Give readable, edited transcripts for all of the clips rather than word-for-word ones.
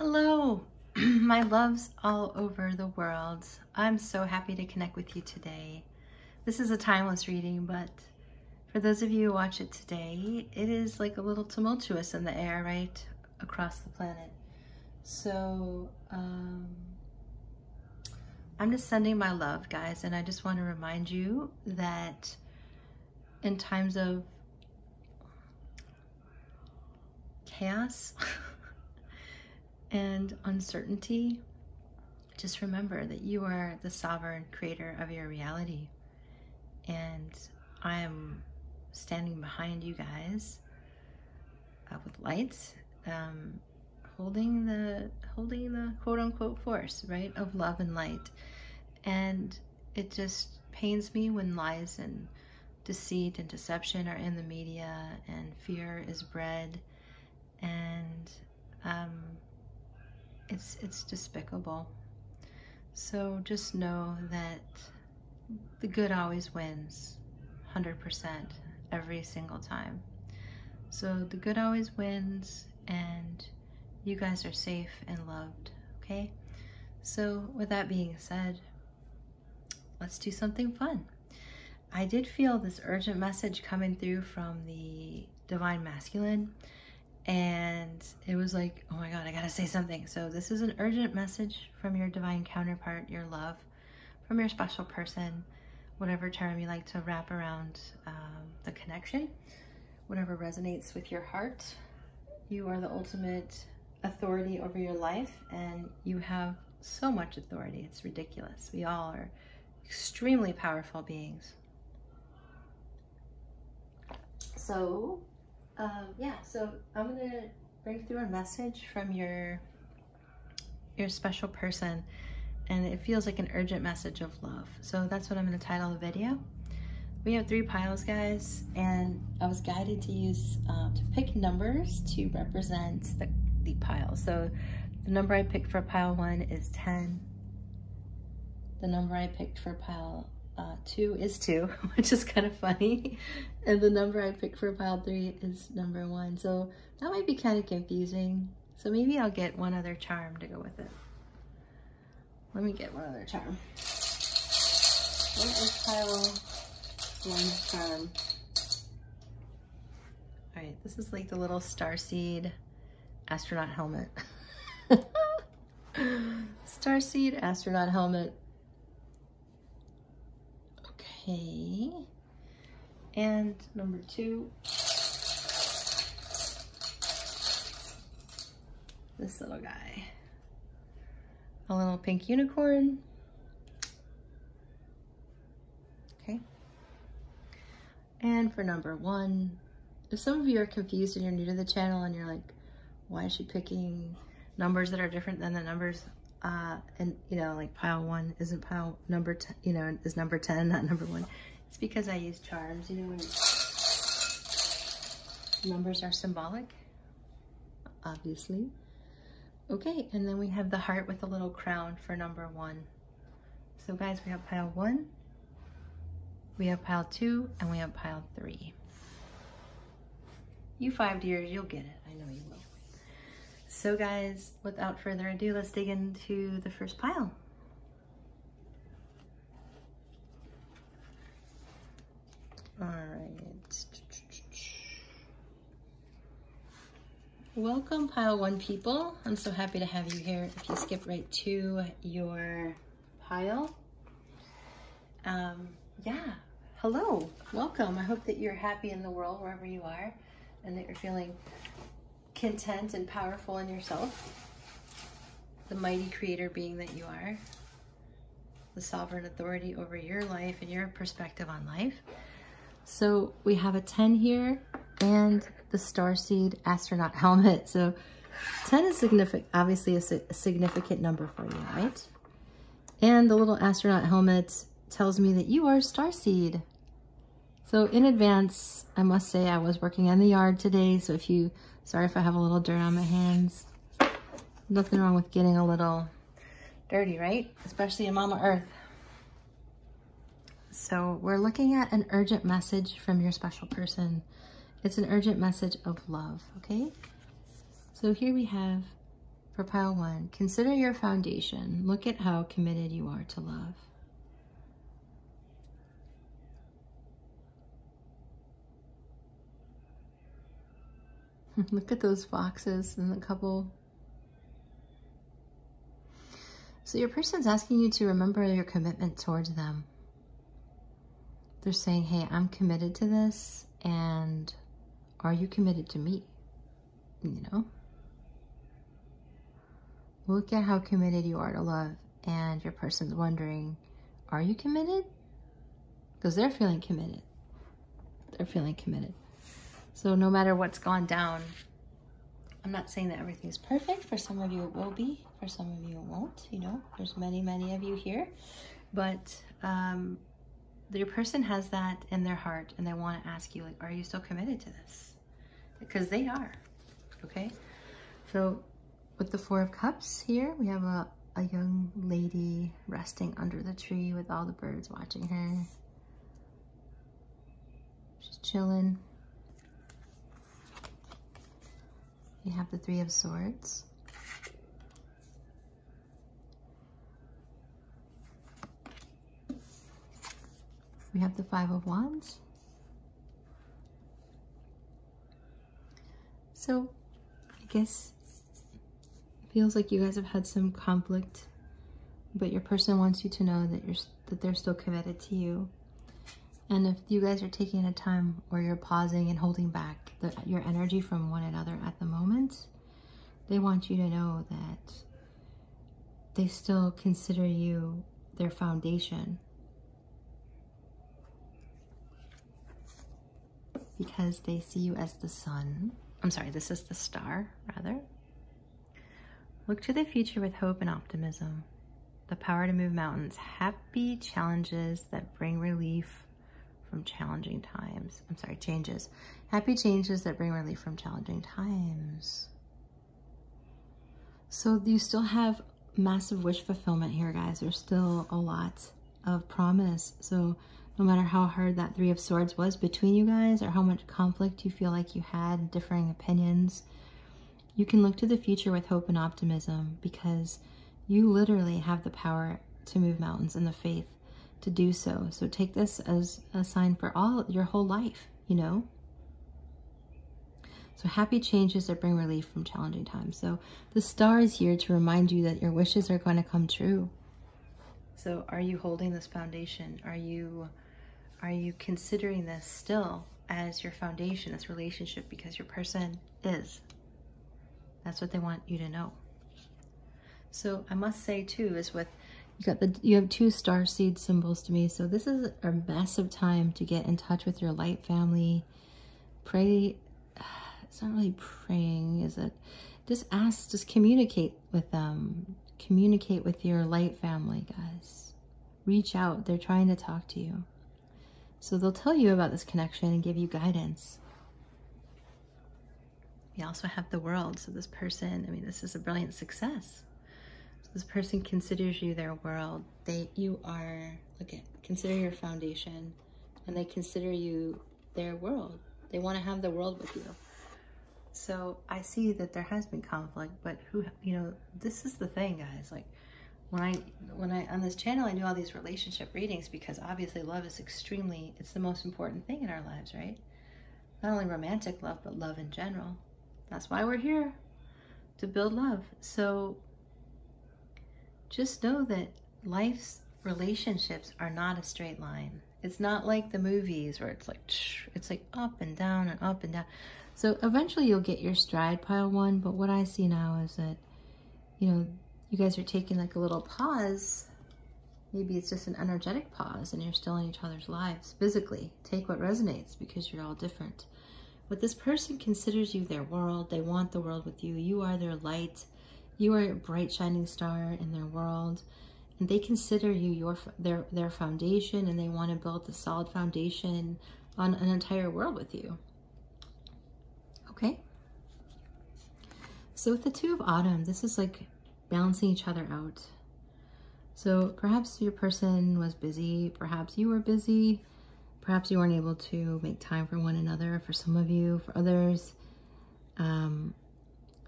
Hello, my loves all over the world. I'm so happy to connect with you today. This is a timeless reading, but for those of you who watch it today, it is like a little tumultuous in the air right across the planet. So I'm just sending my love, guys, and I just want to remind you that in times of chaos and uncertainty, just remember that you are the sovereign creator of your reality. And I am standing behind you guys with light, holding the quote-unquote force, right, of love and light. And it just pains me when lies and deceit and deception are in the media and fear is bred, and it's despicable. So just know that the good always wins, 100% every single time. So the good always wins, and you guys are safe and loved, okay? So with that being said, let's do something fun. I did feel this urgent message coming through from the Divine Masculine, and it was like, oh my God, I gotta say something. So this is an urgent message from your divine counterpart, your love, from your special person, whatever term you like to wrap around the connection, whatever resonates with your heart. You are the ultimate authority over your life, and you have so much authority. It's ridiculous. We all are extremely powerful beings. So yeah, so I'm gonna bring through a message from your special person, and it feels like an urgent message of love. So that's what I'm gonna title the video. We have 3 piles, guys, and I was guided to use to pick numbers to represent the piles. So the number I picked for pile 1 is 10. The number I picked for pile 2 is 2, which is kind of funny. And the number I picked for pile 3 is number 1. So that might be kind of confusing. So maybe I'll get one other charm to go with it. Let me get one other charm. What is pile 1's charm? All right, this is like the little starseed astronaut helmet. Starseed astronaut helmet. Okay, and number 2, this little guy, a little pink unicorn. Okay, and for number 1, if some of you are confused and you're new to the channel and you're like, why is she picking numbers that are different than the numbers? And you know, like pile 1 isn't pile number 10, you know, is number 10, not number 1. It's because I use charms, you know, when numbers are symbolic, obviously. Okay, and then we have the heart with a little crown for number 1. So guys, we have pile 1, we have pile 2, and we have pile 3. You 5 dears, you'll get it. I know you will. So guys, without further ado, let's dig into the first pile. All right. Welcome, pile 1 people. I'm so happy to have you here. If you skip right to your pile. Yeah, hello, welcome. I hope that you're happy in the world wherever you are, and that you're feeling content and powerful in yourself, the mighty creator being that you are, the sovereign authority over your life and your perspective on life. So we have a 10 here and the starseed astronaut helmet. So 10 is significant, obviously a significant number for you, right? And the little astronaut helmet tells me that you are starseed. So in advance, I must say I was working in the yard today, so sorry if I have a little dirt on my hands. Nothing wrong with getting a little dirty, right? Especially in Mama Earth. So we're looking at an urgent message from your special person. It's an urgent message of love, okay? So here we have For pile 1, consider your foundation. Look at how committed you are to love. Look at those foxes and the couple. So your person's asking you to remember your commitment towards them. They're saying, hey, I'm committed to this, and are you committed to me? You know? Look at how committed you are to love, and your person's wondering, are you committed? Because they're feeling committed. They're feeling committed. So no matter what's gone down, I'm not saying that everything's perfect. For some of you it will be, for some of you it won't. You know, there's many, many of you here. But your person has that in their heart, and they want to ask you, like, are you still committed to this? Because they are, okay? So with the 4 of Cups here, we have a young lady resting under the tree with all the birds watching her. She's chilling. You have the 3 of Swords. We have the 5 of Wands. So, I guess it feels like you guys have had some conflict, but your person wants you to know that they're still committed to you. And if you guys are taking a time where you're pausing and holding back your energy from one another at the moment, they want you to know that they still consider you their foundation. Because they see you as the sun. I'm sorry, this is the star, rather. Look to the future with hope and optimism. The power to move mountains. Happy challenges that bring relief from challenging times. I'm sorry, changes. Happy changes that bring relief from challenging times. So you still have massive wish fulfillment here, guys. There's still a lot of promise. So no matter how hard that 3 of Swords was between you guys, or how much conflict you feel like you had, differing opinions, you can look to the future with hope and optimism, because you literally have the power to move mountains in the faith to do so. So take this as a sign for your whole life, you know? So happy changes that bring relief from challenging times. So the star is here to remind you that your wishes are going to come true. So are you holding this foundation? Are you considering this still as your foundation, this relationship? Because your person is. That's what they want you to know. So I must say too, is with you have 2 star seed symbols to me. So this is a massive time to get in touch with your light family. Pray. It's not really praying, is it? Just communicate with them. Communicate with your light family, guys. Reach out. They're trying to talk to you. So they'll tell you about this connection and give you guidance. We also have the World. So this person, I mean, this is a brilliant success. So this person considers you their world. Consider your foundation, and they consider you their world. They want to have the world with you. So I see that there has been conflict, but this is the thing, guys. Like when I on this channel, I do all these relationship readings because obviously love is it's the most important thing in our lives, right? Not only romantic love, but love in general. That's why we're here, to build love. So just know that life's relationships are not a straight line. It's not like the movies where it's like up and down and up and down. So eventually you'll get your stride, pile 1, but what I see now is that, you guys are taking like a little pause. Maybe it's just an energetic pause and you're still in each other's lives physically. Take what resonates because you're all different. But this person considers you their world. They want the world with you. You are their light. You are a bright shining star in their world. And they consider you their foundation, and they want to build a solid foundation on an entire world with you. Okay? So with the 2 of Autumn, this is like balancing each other out. So perhaps your person was busy, perhaps you were busy, perhaps you weren't able to make time for one another, for some of you, for others.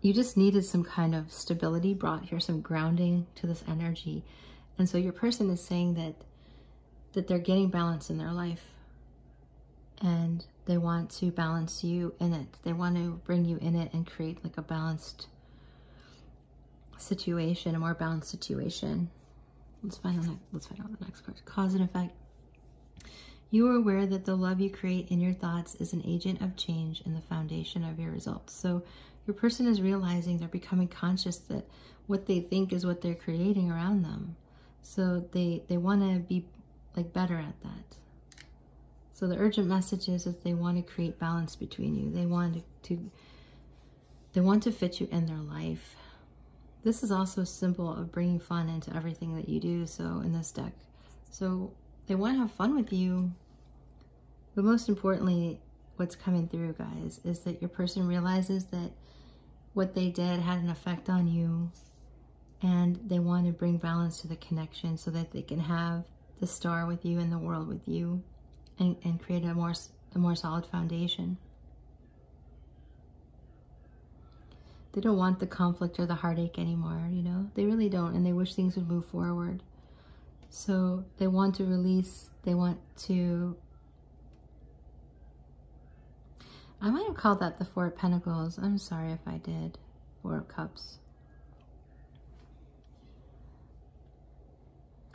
you just needed some kind of stability brought here, some grounding to this energy. And so your person is saying that they're getting balance in their life, and they want to balance you in it. They want to bring you in it and create like a balanced situation, a more balanced situation. Let's find out the next card. Cause and effect. You are aware that the love you create in your thoughts is an agent of change and the foundation of your results. So your person is realizing, they're becoming conscious that what they think is what they're creating around them. So they want to be like better at that. So the urgent message is that they want to create balance between you. They want to fit you in their life. This is also a symbol of bringing fun into everything that you do. So in this deck, so they want to have fun with you. But most importantly, what's coming through, guys, is that your person realizes that what they did had an effect on you, and they want to bring balance to the connection so that they can have the star with you and the world with you, and create a more solid foundation. They don't want the conflict or the heartache anymore, you know? They really don't, and they wish things would move forward. So they want to release, they want to... I might have called that the Four of Pentacles. I'm sorry if I did. Four of Cups.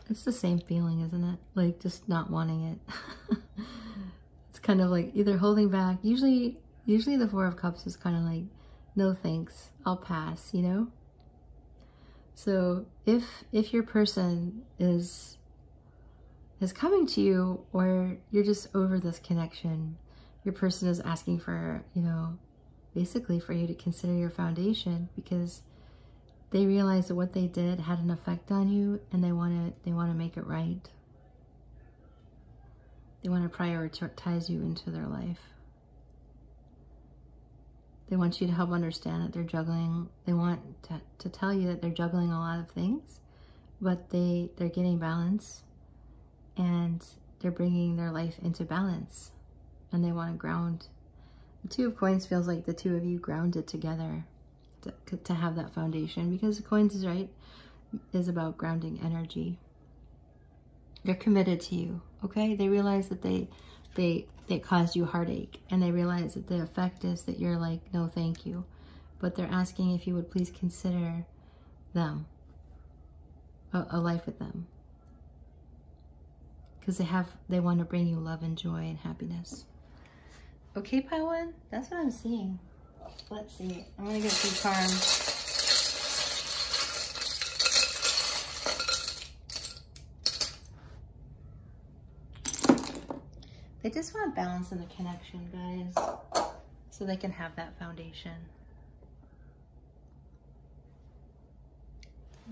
It's the same feeling, isn't it? Like, just not wanting it. It's kind of like either holding back. Usually the Four of Cups is kind of like, no thanks, I'll pass, you know? So if your person is coming to you, or you're just over this connection, your person is asking for, you know, basically for you to consider your foundation, because they realize that what they did had an effect on you, and they want to make it right. They want to prioritize you into their life. They want you to help understand that they're juggling. They want to tell you that they're juggling a lot of things, but they're getting balance, and they're bringing their life into balance, and they want to ground. The Two of Coins feels like the two of you grounded together to have that foundation, because the Coins is about grounding energy. They're committed to you, okay? They realize that they caused you heartache, and they realize that the effect is that you're like, no thank you. But they're asking if you would please consider them, a life with them, because they want to bring you love and joy and happiness. Okay, Pile One, that's what I'm seeing. Let's see. I'm gonna get two cards. They just want balance in the connection, guys, so they can have that foundation.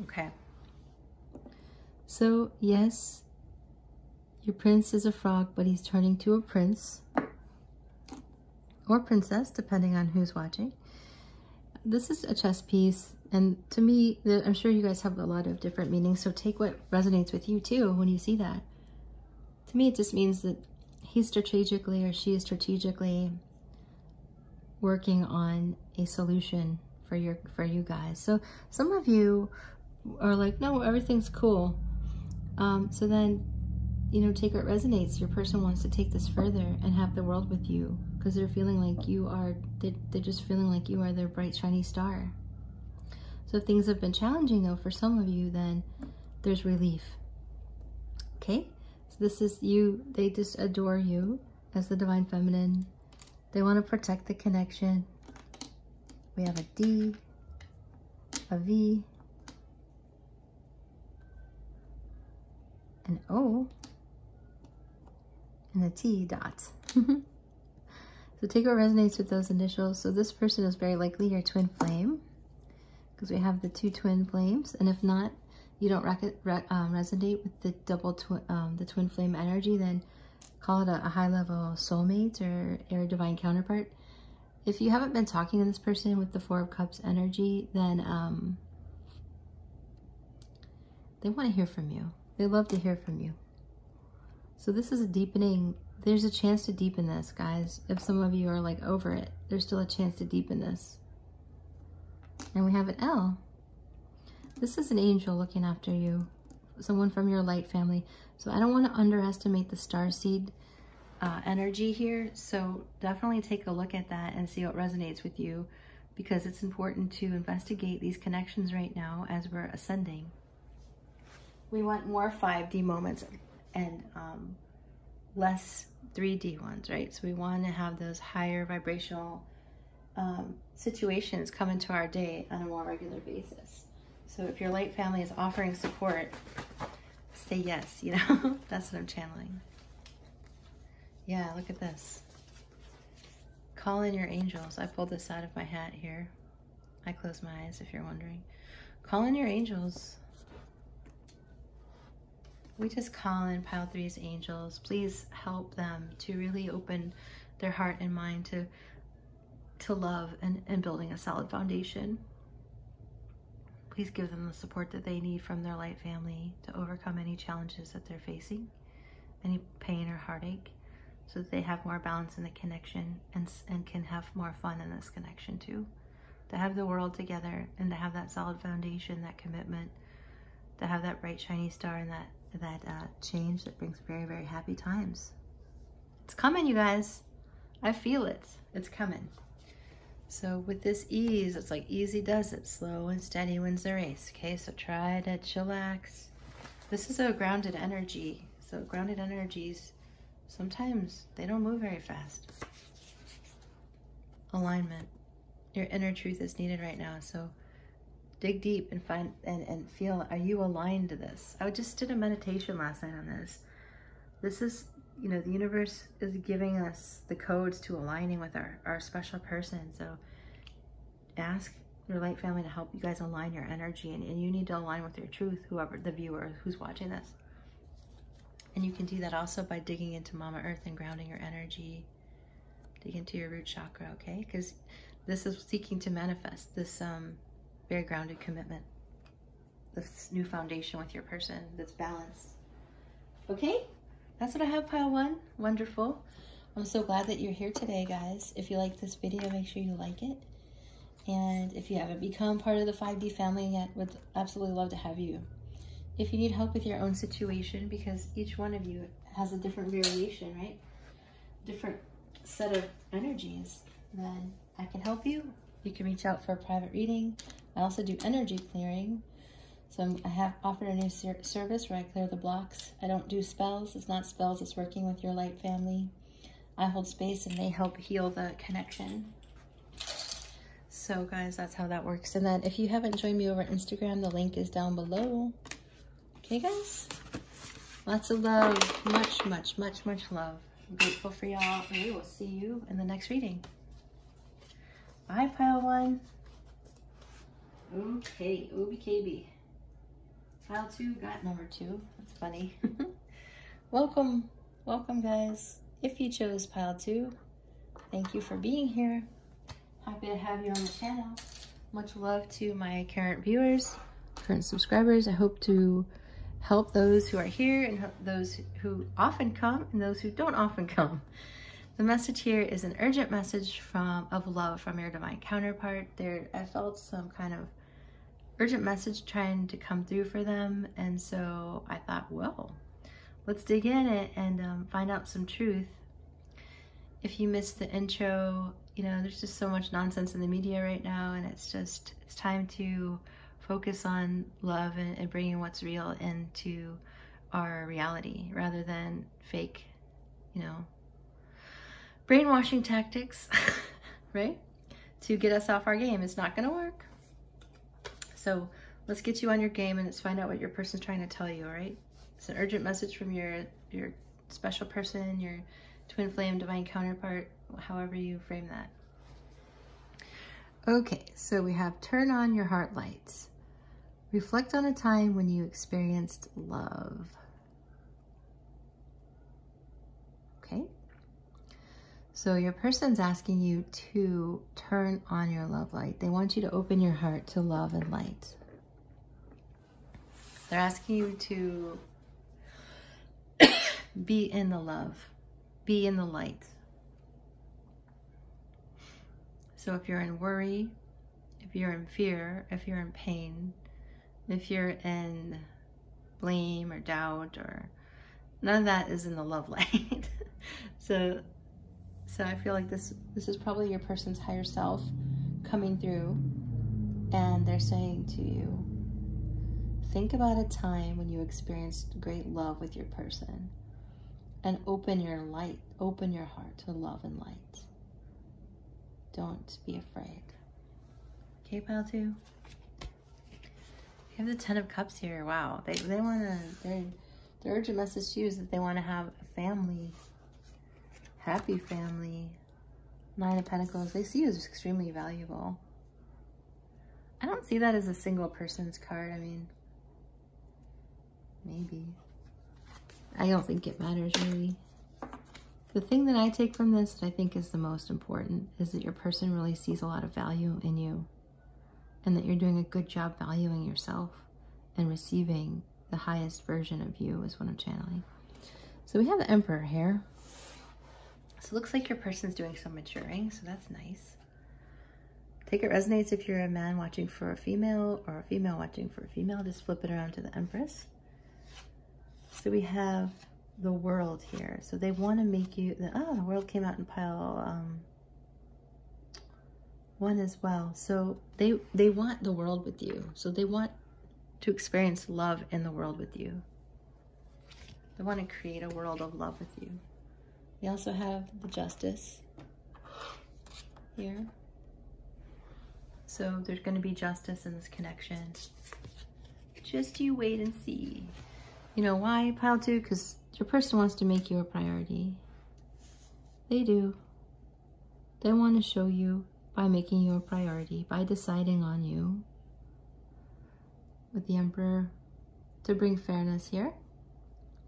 Okay. So, yes, your prince is a frog, but he's turning to a prince. Or princess, depending on who's watching. This is a chess piece, and to me, I'm sure you guys have a lot of different meanings, so take what resonates with you too when you see that. To me, it just means that he's strategically, or she is strategically working on a solution for you guys. So some of you are like, no, everything's cool. So then, you know, take what resonates. Your person wants to take this further and have the world with you, because they're feeling like you are, they're just feeling like you are their bright, shiny star. So if things have been challenging, though, for some of you, then there's relief. Okay? So this is you. They just adore you as the Divine Feminine. They want to protect the connection. We have a D, a V, an O, and a T dot. So take what resonates with those initials. So this person is very likely your twin flame, because we have the two twin flames. And if not, you don't resonate with the the twin flame energy, then call it a high level soulmate or divine counterpart. If you haven't been talking to this person with the Four of Cups energy, then they want to hear from you. They love to hear from you. So this is a deepening. There's a chance to deepen this, guys. If some of you are like over it, there's still a chance to deepen this. And we have an L. This is an angel looking after you, someone from your light family. So I don't want to underestimate the starseed energy here. So definitely take a look at that and see what resonates with you, because it's important to investigate these connections right now as we're ascending. We want more 5D moments and less 3D ones, right? So we want to have those higher vibrational situations come into our day on a more regular basis. So if your light family is offering support, say yes, you know? That's what I'm channeling. Yeah, look at this. Call in your angels. I pulled this out of my hat here. I closed my eyes if you're wondering. Call in your angels. We just call in Pile 3's angels. Please help them to really open their heart and mind to love and building a solid foundation. Please give them the support that they need from their light family to overcome any challenges that they're facing, any pain or heartache, so that they have more balance in the connection and can have more fun in this connection too. To have the world together and to have that solid foundation, that commitment, to have that bright shiny star and that change that brings very, very happy times. It's coming, you guys. I feel it. It's coming. So with this ease, it's like easy does it. Slow and steady wins the race. Okay, so try to chillax. This is a grounded energy. So grounded energies, sometimes they don't move very fast. Alignment. Your inner truth is needed right now. So dig deep and find and feel, are you aligned to this? I just did a meditation last night on this. This is, you know, the universe is giving us the codes to aligning with our special person. So ask your light family to help you guys align your energy, and you need to align with your truth, whoever the viewer who's watching this. And you can do that also by digging into Mama Earth and grounding your energy. Dig into your root chakra, okay? Because this is seeking to manifest this very grounded commitment, this new foundation with your person that's balanced. Okay? That's what I have, Pile 1. Wonderful. I'm so glad that you're here today, guys. If you like this video, make sure you like it. And if you haven't become part of the 5D family yet, would absolutely love to have you. If you need help with your own situation, because each one of you has a different variation, right? Different set of energies, then I can help you. You can reach out for a private reading. I also do energy clearing. So I have offered a new service where I clear the blocks. I don't do spells. It's not spells. It's working with your light family. I hold space and they help heal the connection. So guys, that's how that works. And then if you haven't joined me over on Instagram, the link is down below. Okay, guys? Lots of love. Much, much, much, much love. I'm grateful for y'all. And we will see you in the next reading. Bye, Pile 1. Okay, OBKB. Pile 2 got number 2. That's funny. Welcome, guys. If you chose Pile 2, thank you for being here. Happy to have you on the channel. Much love to my current viewers, current subscribers. I hope to help those who are here and those who often come and those who don't often come. The message here is an urgent message of love from your divine counterpart. I felt some kind of urgent message trying to come through for them, and so I thought, well, let's dig in and find out some truth. If you missed the intro, you know, there's just so much nonsense in the media right now, and it's time to focus on love and bringing what's real into our reality rather than fake, you know, brainwashing tactics, right? To get us off our game. It's not going to work. So let's get you on your game and let's find out what your person's trying to tell you, all right? It's an urgent message from your special person, your twin flame divine counterpart, however you frame that. Okay, so we have turn on your heart lights. Reflect on a time when you experienced love. Okay? So your person's asking you to turn on your love light. They want you to open your heart to love and light. They're asking you to be in the love, be in the light. So if you're in worry, if you're in fear, if you're in pain, if you're in blame or doubt, or none of that is in the love light. So I feel like this is probably your person's higher self coming through, and they're saying to you, think about a time when you experienced great love with your person, and open your heart to love and light. Don't be afraid. Okay, pile 2. You have the 10 of Cups here. Wow, they want to, their urgent message to you is that they want to have a family, happy family. 9 of Pentacles, they see you as extremely valuable. I don't see that as a single person's card. I mean, maybe. I don't think it matters really. The thing that I take from this that I think is the most important is that your person really sees a lot of value in you, and that you're doing a good job valuing yourself and receiving the highest version of you is what I'm channeling. So we have the Emperor here. So it looks like your person's doing some maturing, so that's nice. Take it resonates if you're a man watching for a female or a female watching for a female. Just flip it around to the Empress. So we have the World here. So they want to make you, the World came out in pile 1 as well. So they want the world with you. So they want to experience love in the world with you. They want to create a world of love with you. We also have the Justice here. So there's going to be justice in this connection. Just you wait and see. You know why, pile 2? Because your person wants to make you a priority. They do. They want to show you by making you a priority, by deciding on you. With the Emperor, to bring fairness here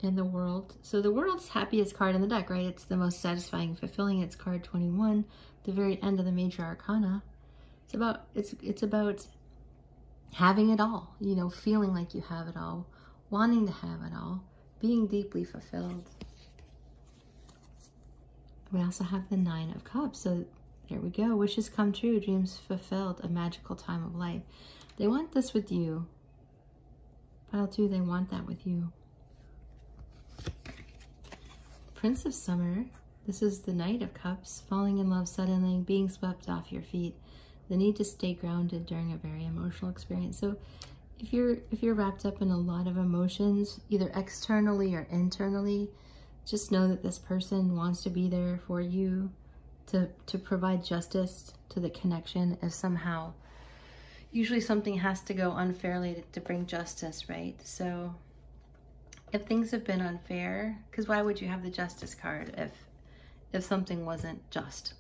in the World. So the World's happiest card in the deck, right? It's the most satisfying, fulfilling. It's card 21, the very end of the Major Arcana. It's about having it all, you know, feeling like you have it all, wanting to have it all, being deeply fulfilled. We also have the 9 of Cups. So there we go. Wishes come true, dreams fulfilled, a magical time of life. They want this with you. Pile 2, they want that with you. Prince of Summer. This is the Knight of Cups. Falling in love suddenly, being swept off your feet. The need to stay grounded during a very emotional experience. So if you're wrapped up in a lot of emotions, either externally or internally, just know that this person wants to be there for you to provide justice to the connection. If somehow, usually something has to go unfairly to bring justice, right? So if things have been unfair, because why would you have the Justice card if something wasn't just?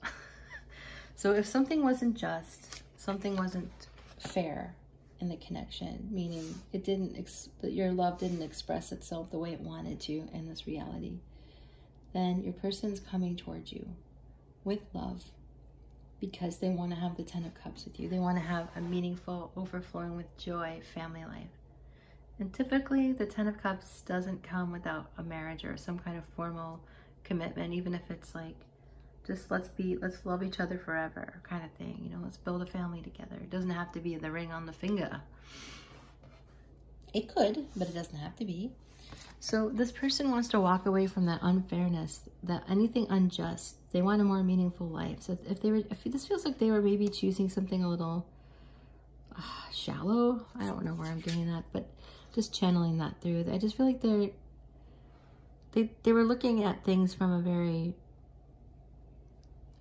So if something wasn't just, something wasn't fair in the connection, meaning that your love didn't express itself the way it wanted to in this reality, then your person's coming towards you with love because they want to have the 10 of Cups with you. They want to have a meaningful, overflowing with joy family life. And typically the 10 of Cups doesn't come without a marriage or some kind of formal commitment, even if it's like, just let's love each other forever kind of thing. You know, let's build a family together. It doesn't have to be the ring on the finger. It could, but it doesn't have to be. So this person wants to walk away from that unfairness, that anything unjust. They want a more meaningful life. So if this feels like they were maybe choosing something a little shallow, I don't know where I'm getting that, but just channeling that through. I just feel like they were looking at things from a very,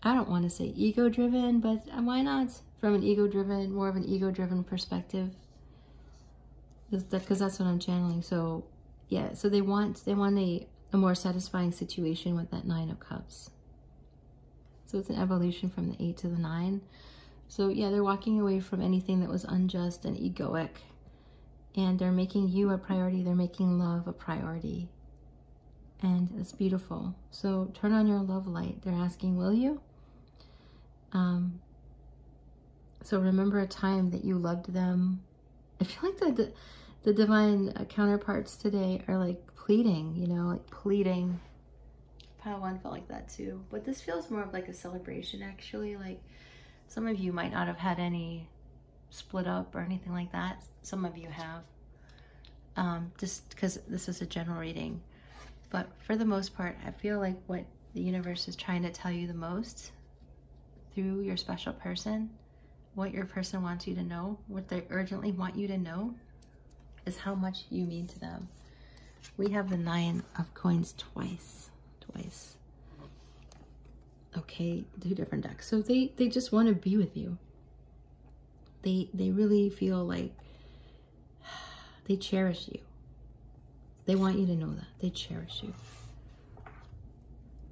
I don't want to say ego-driven, but why not? From an ego-driven, more of an ego-driven perspective. Because that's what I'm channeling. So yeah, so they want a more satisfying situation with that 9 of Cups. So it's an evolution from the 8 to the 9. So yeah, they're walking away from anything that was unjust and egoic. And they're making you a priority. They're making love a priority. And it's beautiful. So turn on your love light. They're asking, will you? So remember a time that you loved them. I feel like the divine counterparts today are like pleading, you know, like pleading. Pile 1 felt like that too. But this feels more of like a celebration actually. Like some of you might not have had any split up or anything like that. Some of you have, just because this is a general reading. But for the most part, I feel like what the universe is trying to tell you the most through your special person, what your person wants you to know, what they urgently want you to know, is how much you mean to them. We have the 9 of coins twice. Okay, 2 different decks. So they just want to be with you. They really feel like they cherish you. They want you to know that. They cherish you.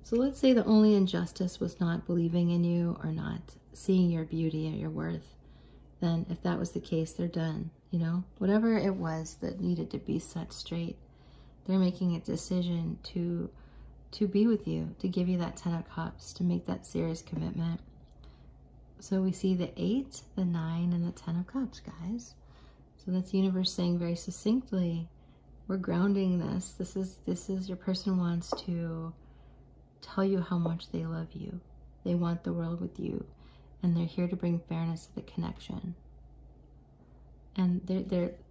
So let's say the only injustice was not believing in you or not seeing your beauty and your worth. Then if that was the case, they're done. You know, whatever it was that needed to be set straight, they're making a decision to be with you, to give you that 10 of Cups, to make that serious commitment. So we see the 8, the 9, and the 10 of Cups, guys. So that's the universe saying very succinctly, we're grounding this. This is your person wants to tell you how much they love you. They want the world with you, and they're here to bring fairness to the connection. And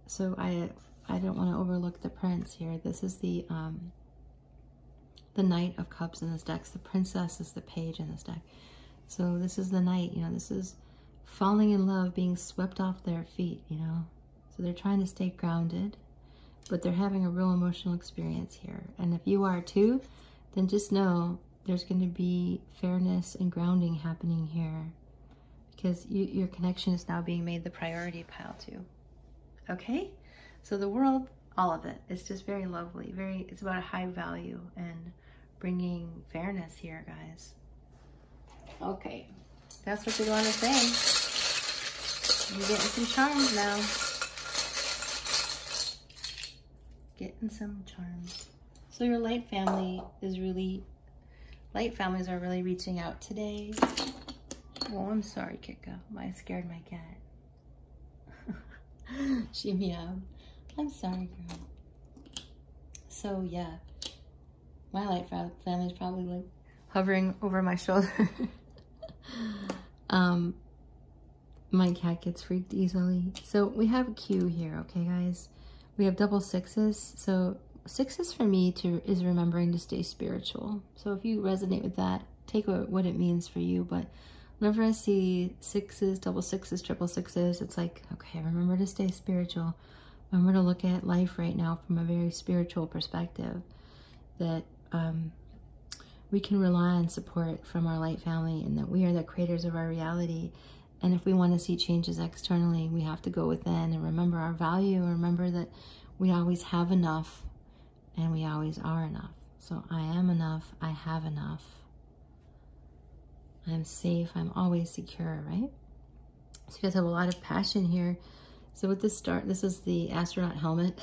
so I don't want to overlook the Prince here. This is the Knight of Cups in this deck. The Princess is the Page in this deck. So this is the Knight, you know, this is falling in love, being swept off their feet, you know. So they're trying to stay grounded, but they're having a real emotional experience here. And if you are too, then just know there's going to be fairness and grounding happening here, because your connection is now being made the priority pile too. Okay? So the world, all of it, is just very lovely. It's about a high value and bringing fairness here, guys. Okay, that's what they want to say. You're getting some charms now. Getting some charms. So your light family is light families are really reaching out today. Oh, I'm sorry, Kika. I scared my cat. She meowed. I'm sorry, girl. So yeah, my light family is probably like hovering over my shoulder. My cat gets freaked easily. So we have a Q here, okay, guys? We have double 6s. So 6s for me is remembering to stay spiritual. So if you resonate with that, take what it means for you. But whenever I see 6s, double 6s, triple 6s, it's like, okay, remember to stay spiritual. Remember to look at life right now from a very spiritual perspective. That we can rely on support from our light family, and that we are the creators of our reality. And if we want to see changes externally, we have to go within and remember our value, and remember that we always have enough and we always are enough. So I am enough, I have enough. I'm safe, I'm always secure, right? So you guys have a lot of passion here. So with this this is the astronaut helmet,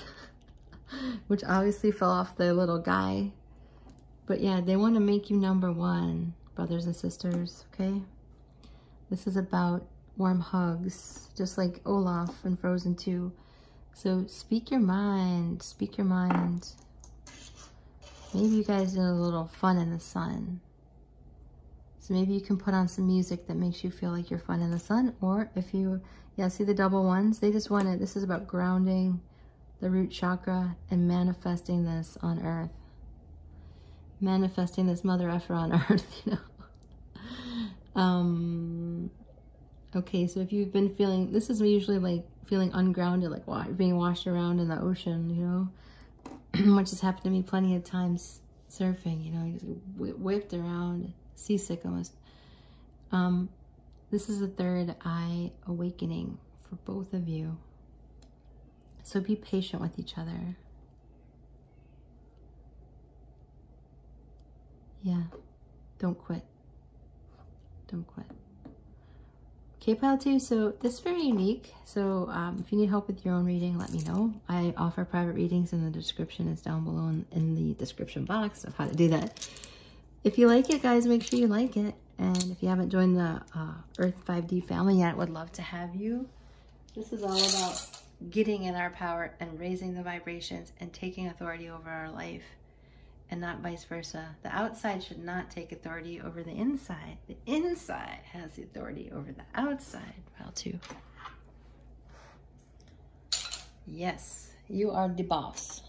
which obviously fell off the little guy. But yeah, they want to make you #1, brothers and sisters, okay? This is about warm hugs, just like Olaf in Frozen 2. So speak your mind, speak your mind. Maybe you guys do a little fun in the sun. So maybe you can put on some music that makes you feel like you're fun in the sun. Or if you, yeah, see the double ones? They just want it. This is about grounding the root chakra and manifesting this on earth. Manifesting this mother effer on earth, you know. Okay, so if you've been feeling, this is usually like feeling ungrounded, like being washed around in the ocean, you know, which has happened to me plenty of times surfing, you know, you just whipped around, seasick almost. This is the third eye awakening for both of you. So be patient with each other. Yeah, don't quit. Don't quit. Okay, pile 2, so this is very unique. So if you need help with your own reading, let me know. I offer private readings, and the description is down below in the description box of how to do that. If you like it, guys, make sure you like it. And if you haven't joined the Earth 5D family yet, would love to have you. This is all about getting in our power and raising the vibrations and taking authority over our life, and not vice versa. The outside should not take authority over the inside. The inside has the authority over the outside. Pile 2. Yes, you are the boss.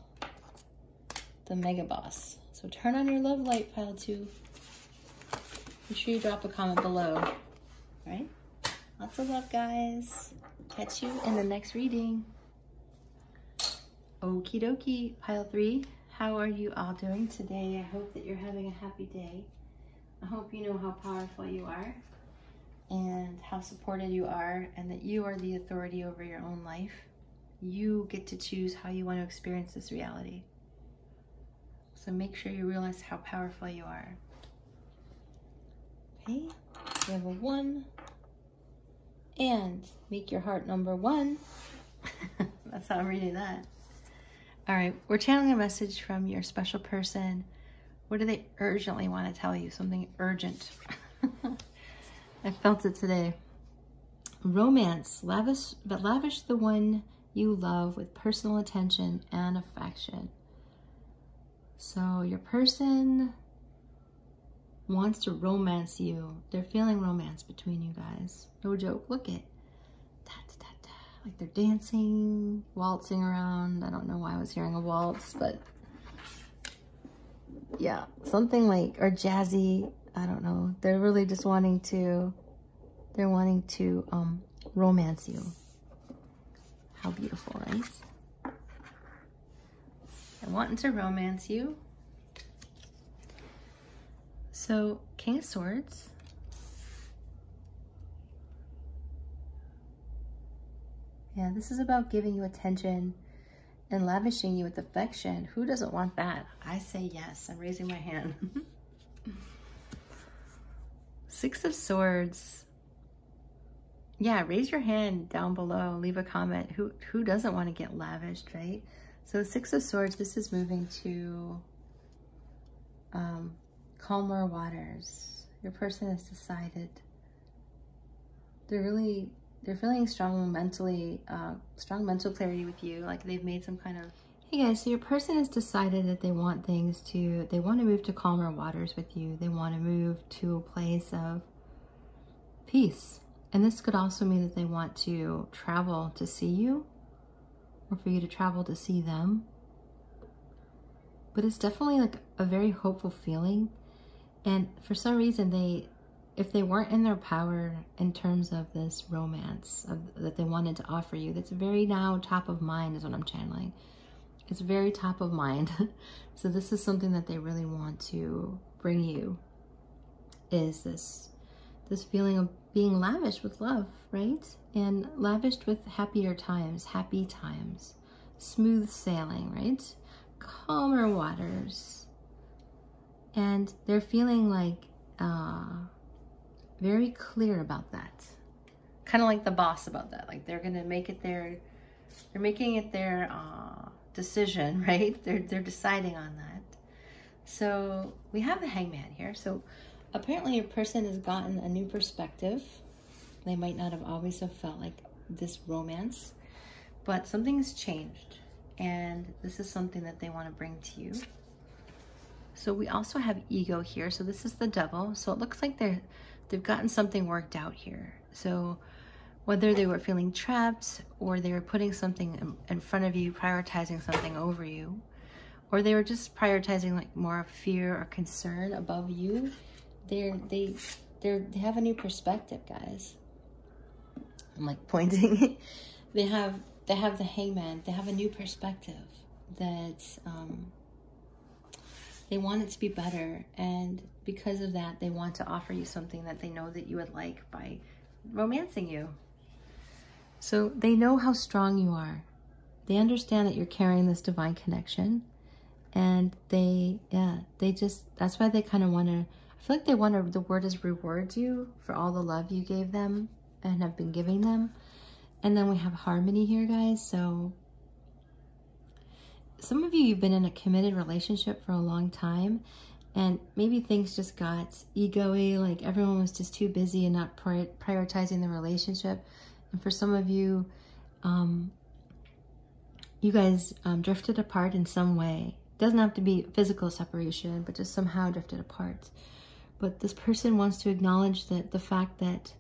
The mega boss. So turn on your love light, pile 2. Make sure you drop a comment below. All right? Lots of love, guys. Catch you in the next reading. Okie dokie, pile 3. How are you all doing today? I hope that you're having a happy day. I hope you know how powerful you are and how supported you are, and that you are the authority over your own life. You get to choose how you want to experience this reality. So make sure you realize how powerful you are. Okay, we have a 1. And make your heart number 1. That's how I'm reading that. All right, we're channeling a message from your special person. What do they urgently want to tell you? Something urgent. I felt it today. Romance, lavish the one you love with personal attention and affection. So your person wants to romance you. They're feeling romance between you guys. No joke. Look at like they're dancing, waltzing around. I don't know why I was hearing a waltz, but yeah, something like, or jazzy. I don't know. They're really just wanting to, romance you. How beautiful, right? They're wanting to romance you. So, King of Swords. Yeah, this is about giving you attention and lavishing you with affection. Who doesn't want that? I say yes. I'm raising my hand. 6 of Swords. Yeah, raise your hand down below. Leave a comment. Who doesn't want to get lavished, right? So 6 of Swords, this is moving to calmer waters. Your person has decided. They're feeling strong mental clarity with you. Like they've made some kind of... Hey guys, so your person has decided that they want to move to calmer waters with you. They want to move to a place of peace. And this could also mean that they want to travel to see you, or for you to travel to see them. But it's definitely like a very hopeful feeling. And for some reason, if they weren't in their power in terms of this romance that they wanted to offer you, that's very now top of mind is what I'm channeling. It's very top of mind. So this is something that they really want to bring you, is this feeling of being lavished with love, right? And lavished with happy times, smooth sailing, right? Calmer waters. And they're feeling like very clear about that. Kind of like the boss about that. Like they're gonna make it they're making it their decision, right? They're deciding on that. So we have the Hangman here. So apparently your person has gotten a new perspective. They might not have always have felt like this romance, but something's changed, and this is something that they want to bring to you. So we also have ego here. So this is the Devil. So it looks like they've gotten something worked out here. So whether they were feeling trapped, or they were putting something in front of you, prioritizing something over you, or they were just prioritizing like more of fear or concern above you, they have a new perspective, guys. I'm like pointing. they have the Hangman. They have a new perspective that they want it to be better, and because of that, they want to offer you something that they know that you would like by romancing you. So they know how strong you are. They understand that you're carrying this divine connection, and that's why they kind of want to, I feel like they want to, the word is reward you for all the love you gave them and have been giving them. And then we have harmony here, guys. So some of you've been in a committed relationship for a long time, and maybe things just got ego-y, like everyone was just too busy and not prioritizing the relationship. And for some of you, you guys drifted apart in some way. It doesn't have to be physical separation, but just somehow drifted apart. But this person wants to acknowledge that the fact that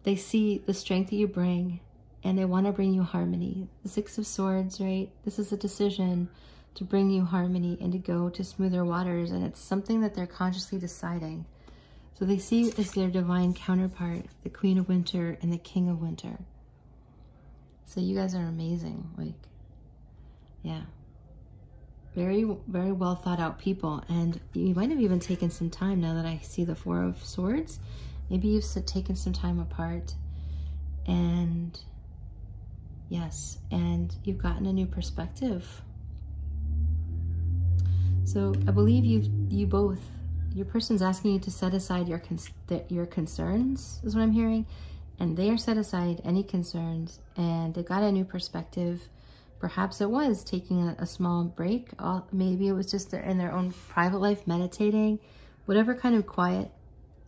they see the strength that you bring, and they want to bring you harmony. The Six of Swords, right? This is a decision to bring you harmony and to go to smoother waters, and it's something that they're consciously deciding. So they see you as their divine counterpart, the Queen of Winter and the King of Winter. So you guys are amazing. Like, yeah. Very, very well thought out people. And you might have even taken some time, now that I see the Four of Swords. Maybe you've taken some time apart, and yes, and you've gotten a new perspective. So I believe your person's asking you to set aside your concerns, is what I'm hearing. And they are set aside any concerns, and they've got a new perspective. Perhaps it was taking a small break. Maybe it was just in their own private life, meditating. Whatever kind of quiet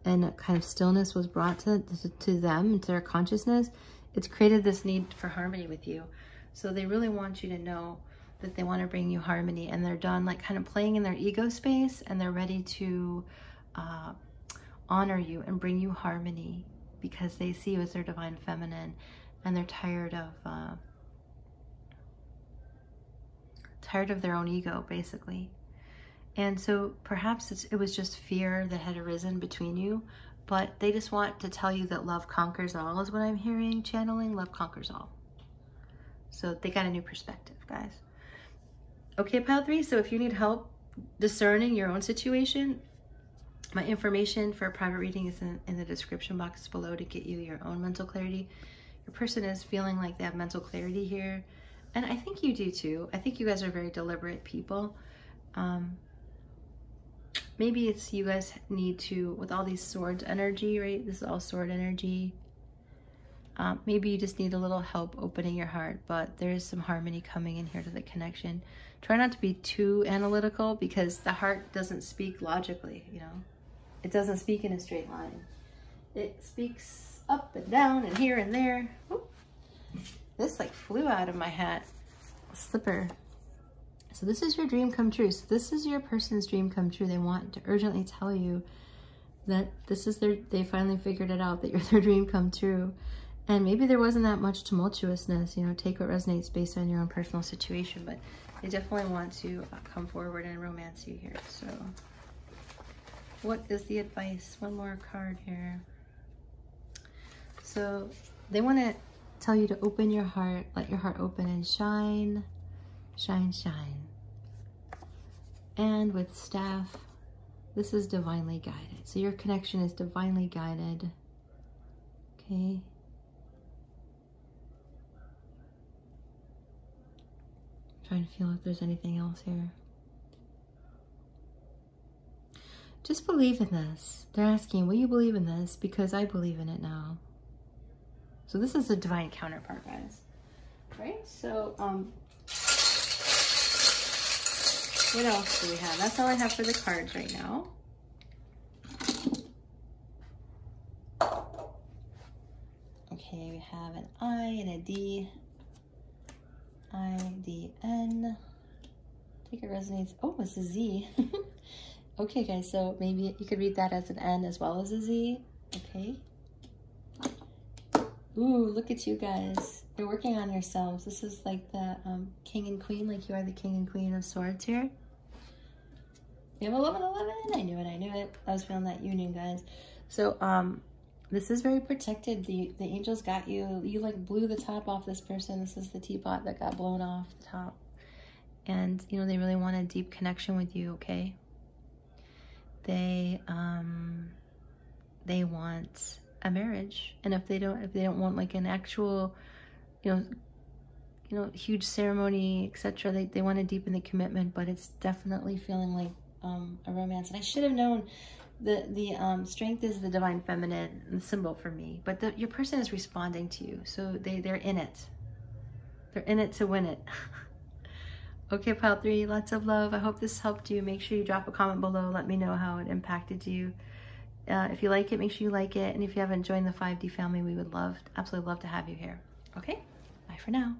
and kind of stillness was brought to them, into their consciousness, it's created this need for harmony with you. So they really want you to know that they want to bring you harmony, and they're done like kind of playing in their ego space, and they're ready to honor you and bring you harmony, because they see you as their divine feminine, and they're tired of their own ego, basically. And so perhaps it was just fear that had arisen between you, but they just want to tell you that love conquers all, is what I'm hearing, channeling. Love conquers all. So they got a new perspective, guys. Okay, pile 3, so if you need help discerning your own situation, my information for a private reading is in the description box below to get you your own mental clarity. Your person is feeling like they have mental clarity here, and I think you do too. I think you guys are very deliberate people. Maybe it's you guys need to, with all these swords energy, right? This is all sword energy. Maybe you just need a little help opening your heart, but there is some harmony coming in here to the connection. Try not to be too analytical, because the heart doesn't speak logically, you know? It doesn't speak in a straight line. It speaks up and down and here and there. Oop. This like flew out of my hat. A slipper. So this is your dream come true. So this is your person's dream come true. They want to urgently tell you that this is they finally figured it out, that you're their dream come true. And maybe there wasn't that much tumultuousness, you know, take what resonates based on your own personal situation, but they definitely want to come forward and romance you here. So what is the advice? One more card here. So they want to tell you to open your heart, let your heart open and shine, shine, shine. And with staff, this is divinely guided. So your connection is divinely guided. Okay. Trying to feel if there's anything else here. Just believe in this. They're asking, will you believe in this? Because I believe in it now. So this is a divine counterpart, guys. Right? So, what else do we have? That's all I have for the cards right now. Okay, we have an I and a D. I-D-N. Take it resonates. Oh, it's a Z. Okay, guys, so maybe you could read that as an N as well as a Z. Okay. Ooh, look at you guys. You're working on yourselves. This is like the king and queen, like you are the king and queen of swords here. We have 1111. I knew it, I knew it. I was feeling that union, guys. So, this is very protected. The angels got you. You like blew the top off this person. This is the teapot that got blown off the top. And, you know, they really want a deep connection with you, okay? They want a marriage. And if they don't want like an actual, you know, huge ceremony, etc., they want to deepen the commitment, but it's definitely feeling like a romance. And I should have known the strength is the divine feminine, the symbol for me, but your person is responding to you, so they're in it. They're in it to win it. Okay, pile 3, lots of love. I hope this helped you. Make sure you drop a comment below. Let me know how it impacted you. If you like it, make sure you like it. And if you haven't joined the 5D family, we would absolutely love to have you here. Okay, bye for now.